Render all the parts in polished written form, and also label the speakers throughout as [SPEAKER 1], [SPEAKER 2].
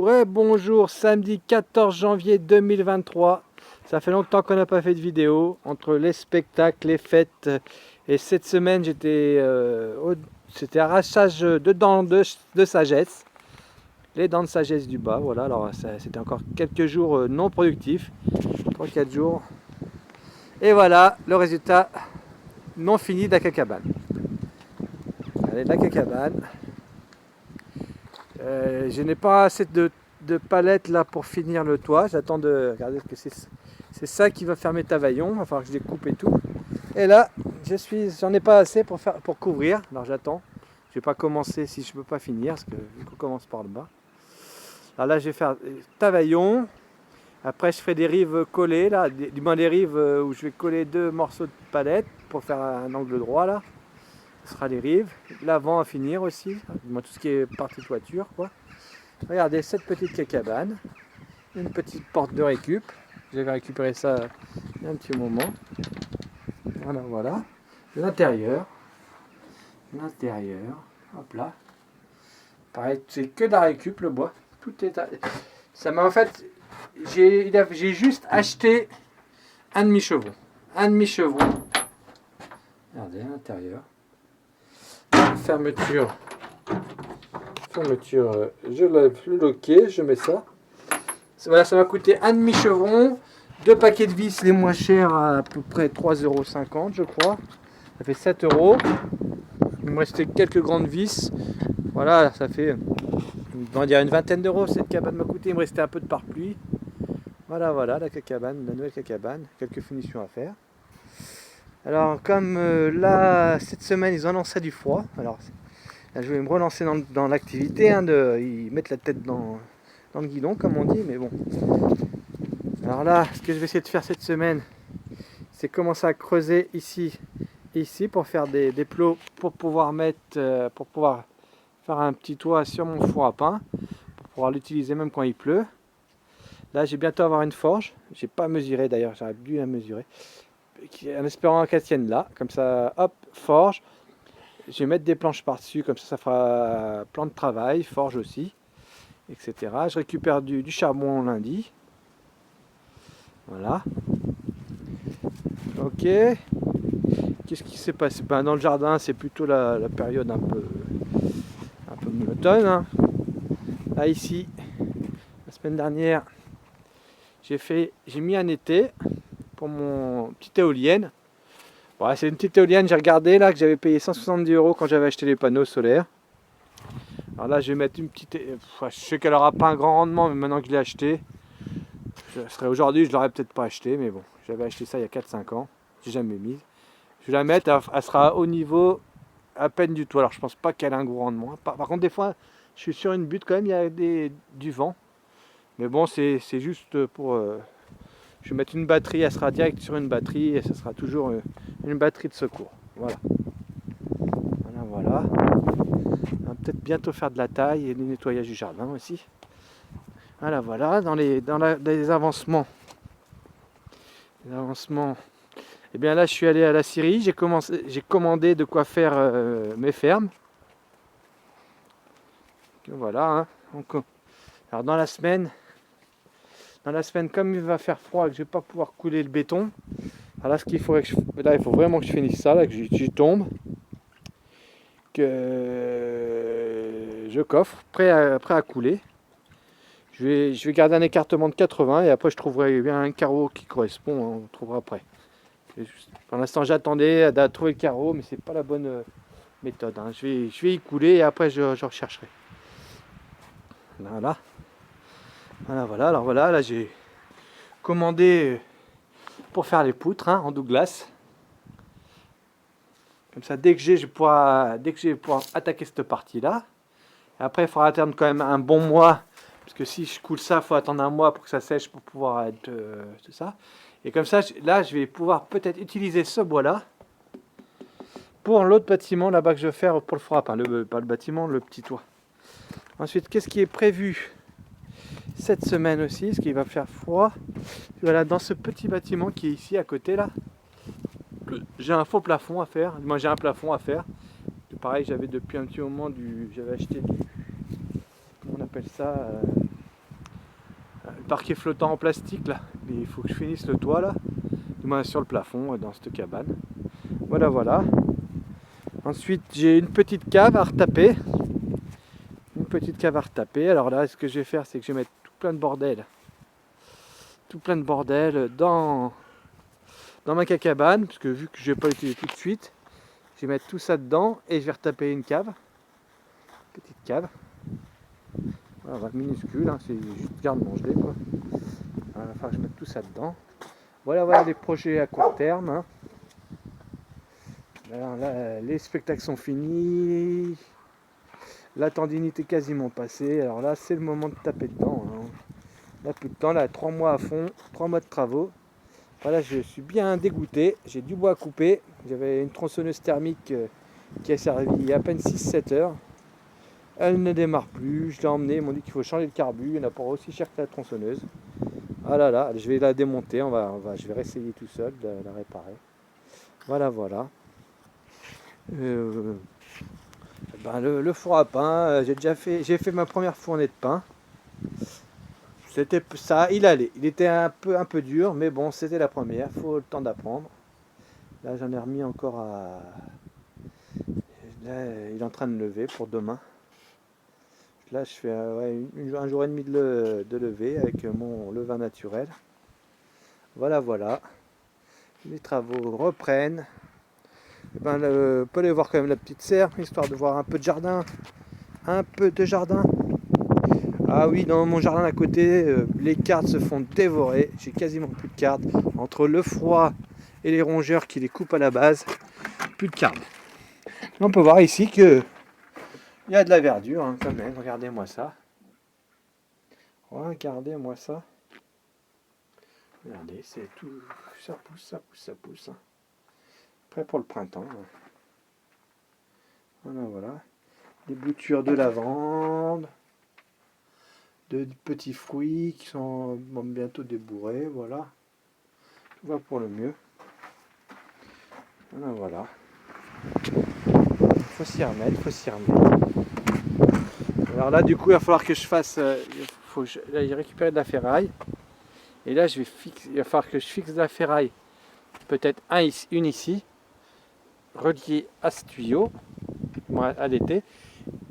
[SPEAKER 1] Bonjour, samedi 14 janvier 2023. Ça fait longtemps qu'on n'a pas fait de vidéo. Entre les spectacles, les fêtes et cette semaine, c'était arrachage de dents de sagesse. Les dents de sagesse du bas, voilà. Alors c'était encore quelques jours non productifs. 3-4 jours. Et voilà le résultat non fini d'Akakabane. Allez, l'Akakabane. Je n'ai pas assez de palettes là pour finir le toit. J'attends de regarder que c'est ça qui va faire mes tavaillons. Il va falloir que je les coupe et tout. Et là, j'en ai pas assez pour couvrir. Alors j'attends. Je vais pas commencer si je peux pas finir parce que vu qu'on commence par le bas. Alors là, je vais faire tavaillon. Après, je ferai des rives collées là, du moins des rives où je vais coller 2 morceaux de palette pour faire un angle droit là. Ce sera les rives, l'avant à finir aussi, tout ce qui est partie toiture quoi. Regardez cette petite cacabane, une petite porte de récup. J'avais récupéré ça il y a un petit moment. Voilà. L'intérieur, hop là. Pareil, c'est que de la récup le bois. Tout est. Ça m'a en fait, j'ai juste acheté un demi-chevron, Regardez l'intérieur. Fermeture, je lève le loquet, je mets ça. Voilà, ça m'a coûté un demi-chevron, 2 paquets de vis les moins chers à peu près 3,50 € je crois. Ça fait 7 €. Il me restait quelques grandes vis. Voilà, ça fait on va dire une vingtaine d'euros cette cabane m'a coûté. Il me restait un peu de pare-pluie. Voilà, la nouvelle cacabane, quelques finitions à faire. Alors comme là, cette semaine, ils ont lancé du froid. Alors là, je vais me relancer dans l'activité, ils mettent la tête dans le guidon, comme on dit, mais bon. Alors là, ce que je vais essayer de faire cette semaine, c'est commencer à creuser ici pour faire des plots, pour pouvoir faire un petit toit sur mon four à pain, pour pouvoir l'utiliser même quand il pleut. Là, j'ai bientôt avoir une forge. J'ai pas mesuré d'ailleurs, j'aurais dû la mesurer. En espérant qu'elle tienne là, comme ça, hop, forge. Je vais mettre des planches par-dessus, comme ça fera plan de travail, forge aussi, etc. Je récupère du charbon lundi. Voilà. Ok. Qu'est-ce qui s'est passé? Dans le jardin, c'est plutôt la période un peu monotone. Hein. Là, ici, la semaine dernière, j'ai mis un été pour mon petite éolienne. Ouais, c'est une petite éolienne, j'ai regardé là que j'avais payé 170 € quand j'avais acheté les panneaux solaires. Alors là, je vais mettre une petite. Je sais qu'elle aura pas un grand rendement, mais maintenant que je l'ai acheté, aujourd'hui, je l'aurais peut-être pas acheté, mais bon, j'avais acheté ça il y a 4-5 ans, j'ai jamais mise. Je vais la mettre, elle sera au niveau à peine du toit. Alors je pense pas qu'elle ait un gros rendement. Par contre, des fois, je suis sur une butte quand même, il y a du vent. Mais bon, c'est juste pour. Je vais mettre une batterie, elle sera direct sur une batterie et ce sera toujours une batterie de secours. Voilà. On va peut-être bientôt faire de la taille et du nettoyage du jardin aussi. Voilà. Dans les avancements. Et bien là, je suis allé à la scierie. J'ai commandé de quoi faire mes fermes. Voilà. Hein. Alors dans la semaine, comme il va faire froid et que je ne vais pas pouvoir couler le béton, alors là, il faut vraiment que je finisse ça, là, que j'y tombe, que je coffre, prêt à couler. Je vais garder un écartement de 80 et après je trouverai bien un carreau qui correspond, on trouvera après. Pour l'instant, j'attendais à trouver le carreau, mais c'est pas la bonne méthode. Hein. Je vais y couler et après je rechercherai. Voilà. Alors voilà, là j'ai commandé pour faire les poutres en Douglas. Comme ça, dès que je vais pouvoir attaquer cette partie-là. Après, il faudra attendre quand même un bon mois. Parce que si je coule ça, il faut attendre un mois pour que ça sèche pour pouvoir être tout ça. Et comme ça, là, je vais pouvoir peut-être utiliser ce bois-là pour l'autre bâtiment là-bas que je vais faire pour le four à pain. Pas le bâtiment, le petit toit. Ensuite, qu'est-ce qui est prévu cette semaine aussi, parce qu'il va faire froid. Voilà, dans ce petit bâtiment qui est ici à côté là, j'ai un faux plafond à faire. Moi, j'ai un plafond à faire. Pareil, j'avais depuis un petit moment j'avais acheté comment on appelle ça, Le parquet flottant en plastique là. Mais il faut que je finisse le toit là. Du moins sur le plafond dans cette cabane. Voilà, voilà. Ensuite, j'ai une petite cave à retaper. Une petite cave à retaper. Alors là, ce que je vais faire, c'est que je vais mettre tout plein de bordel. Tout plein de bordel dans ma cabane. Parce que vu que je vais pas l'utiliser tout de suite, je vais mettre tout ça dedans et je vais retaper une cave. Petite cave. Voilà, minuscule, hein, c'est juste garde-manger quoi. Il va falloir que je mette tout ça dedans. Voilà, voilà les projets à court terme. Hein. Alors là, les spectacles sont finis. La tendinite est quasiment passée. Alors là, c'est le moment de taper dedans. Hein. Là, plus de temps, là, 3 mois à fond, 3 mois de travaux. Voilà, je suis bien dégoûté. J'ai du bois à couper. J'avais une tronçonneuse thermique qui a servi à peine 6-7 heures. Elle ne démarre plus. Je l'ai emmenée. Ils m'ont dit qu'il faut changer le carbu. Il n'a pas aussi cher que la tronçonneuse. Ah là là, je vais la démonter. Je vais réessayer tout seul de la réparer. Voilà, voilà. Le four à pain, j'ai fait ma première fournée de pain. C'était ça, il allait. Il était un peu dur, mais bon, c'était la première. Il faut le temps d'apprendre. Là, j'en ai remis encore à. Là, il est en train de lever pour demain. Là, je fais un jour et demi de lever avec mon levain naturel. Voilà, voilà. Les travaux reprennent. On peut aller voir quand même la petite serre, histoire de voir un peu de jardin. Un peu de jardin. Ah oui, dans mon jardin à côté, les cartes se font dévorer. J'ai quasiment plus de cartes. Entre le froid et les rongeurs qui les coupent à la base, plus de cartes. On peut voir ici que il y a de la verdure hein, quand même. Regardez-moi ça. Regardez-moi ça. Regardez, c'est tout. Ça pousse, ça pousse, ça pousse. Hein. Prêt pour le printemps. Hein. Voilà, voilà. Des boutures de lavande. De petits fruits qui sont bientôt débourrés. Voilà. Tout va pour le mieux. Voilà, voilà. Faut s'y remettre, faut s'y remettre. Alors là, du coup, il va falloir que je fasse. Là, j'ai récupéré de la ferraille. Et là, il va falloir que je fixe de la ferraille. Peut-être une ici, reliée à ce tuyau, à l'été.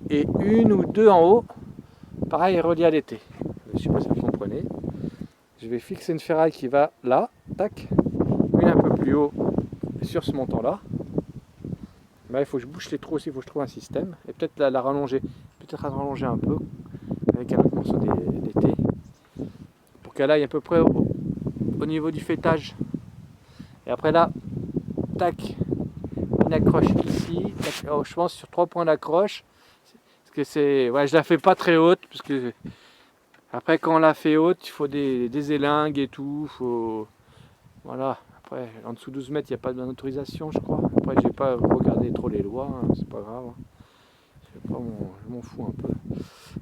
[SPEAKER 1] Et une ou deux en haut, pareil, reliée à l'été. Je ne sais pas si vous comprenez. Je vais fixer une ferraille qui va là, tac. Une un peu plus haut sur ce montant-là. Là, il faut que je bouche les trous aussi, il faut que je trouve un système. Et peut-être la rallonger. Peut-être la rallonger un peu avec un autre morceau d'été. Pour qu'elle aille à peu près au niveau du fêtage. Et après là, tac, une accroche ici. Tac, je pense sur 3 points d'accroche. Parce que c'est. Ouais, je la fais pas très haute. Parce que après quand on la fait haute, il faut des élingues et tout. Faut. Voilà. Après, en dessous de 12 mètres, il n'y a pas d'autorisation, je crois. Après, j'ai pas regardé trop les lois, hein, c'est pas grave. Je m'en fous un peu.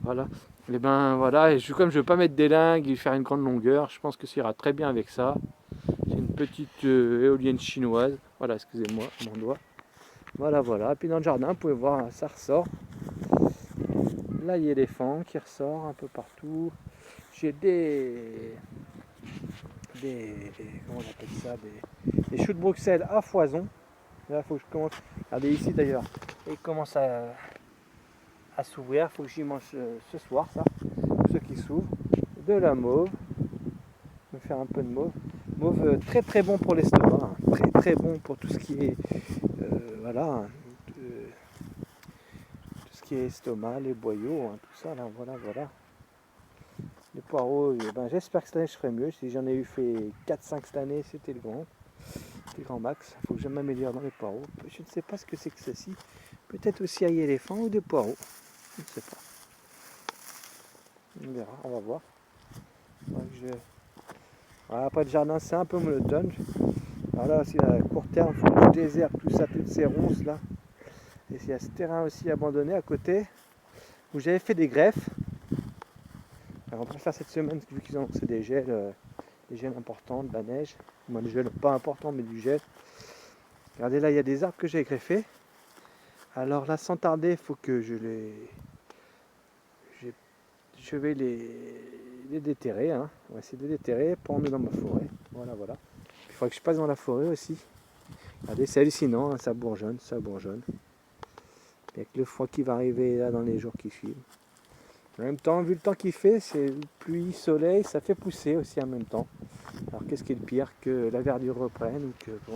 [SPEAKER 1] Voilà. Et ben voilà, et comme je veux pas mettre des lingues et faire une grande longueur, je pense que ça ira très bien avec ça. J'ai une petite éolienne chinoise. Voilà, excusez-moi, mon doigt. Voilà, voilà. Et puis dans le jardin, vous pouvez voir, ça ressort. Là, il y a l'éléphant qui ressort un peu partout. J'ai comment on appelle ça, des choux de Bruxelles à foison. Là, il faut que je commence. Regardez ici d'ailleurs, il commence à s'ouvrir. Il faut que j'y mange ce soir, ça. Ceux qui s'ouvrent. De la mauve. Je vais faire un peu de mauve. Mauve très très bon pour l'estomac. Hein. Très très bon pour tout ce qui est. Voilà. Tout ce qui est estomac, les boyaux, hein, tout ça. Là, voilà, voilà. Les poireaux, j'espère que cette année je ferai mieux. Si j'en ai eu fait 4-5 cette année, c'était le grand max. Il faut que je m'améliore dans les poireaux. Je ne sais pas ce que c'est que ceci. Peut-être aussi à éléphant ou des poireaux. Je ne sais pas. On verra, on va voir. Voilà, après le jardin, c'est un peu monotone. Alors là aussi, à court terme, il faut que je désherbe tout ça, toutes ces ronces là. Et il y a ce terrain aussi abandonné à côté où j'avais fait des greffes. Alors on va faire cette semaine, vu qu'ils ont lancé des gels importants, de la neige. Moi, des gels pas importants, mais du gel. Regardez là, il y a des arbres que j'ai greffés. Alors là, sans tarder, il faut que je vais les déterrer, hein. On va essayer de les déterrer pour emmener dans ma forêt. Voilà, voilà. Il faudra que je passe dans la forêt aussi. Regardez, c'est hallucinant, hein, ça bourgeonne, ça bourgeonne. Avec le froid qui va arriver là dans les jours qui suivent. En même temps, vu le temps qu'il fait, c'est pluie, soleil, ça fait pousser aussi en même temps. Alors qu'est-ce qui est le pire, que la verdure reprenne ou que bon,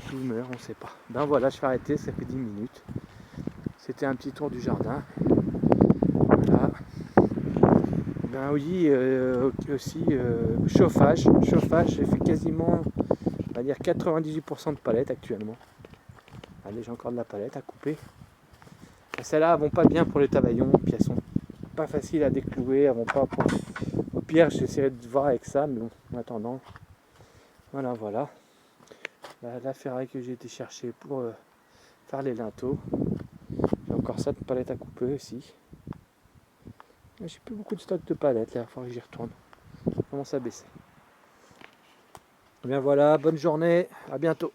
[SPEAKER 1] tout meurt, on ne sait pas. Ben voilà, je vais arrêter, ça fait 10 minutes. C'était un petit tour du jardin. Voilà. Ben oui, aussi chauffage. Chauffage, j'ai fait quasiment, on va dire 98% de palettes actuellement. Allez, j'ai encore de la palette à couper. Celles-là, elles vont pas bien pour les tabaillons, puis elles sont pas faciles à déclouer, elles vont pas pour... Au pire, j'essaierai de voir avec ça, mais bon, en attendant, voilà, voilà. La ferraille que j'ai été chercher pour faire les linteaux. J'ai encore ça de palettes à couper aussi. J'ai plus beaucoup de stock de palettes, là, il faudra que j'y retourne. Ça commence à baisser. Bien voilà, bonne journée, à bientôt.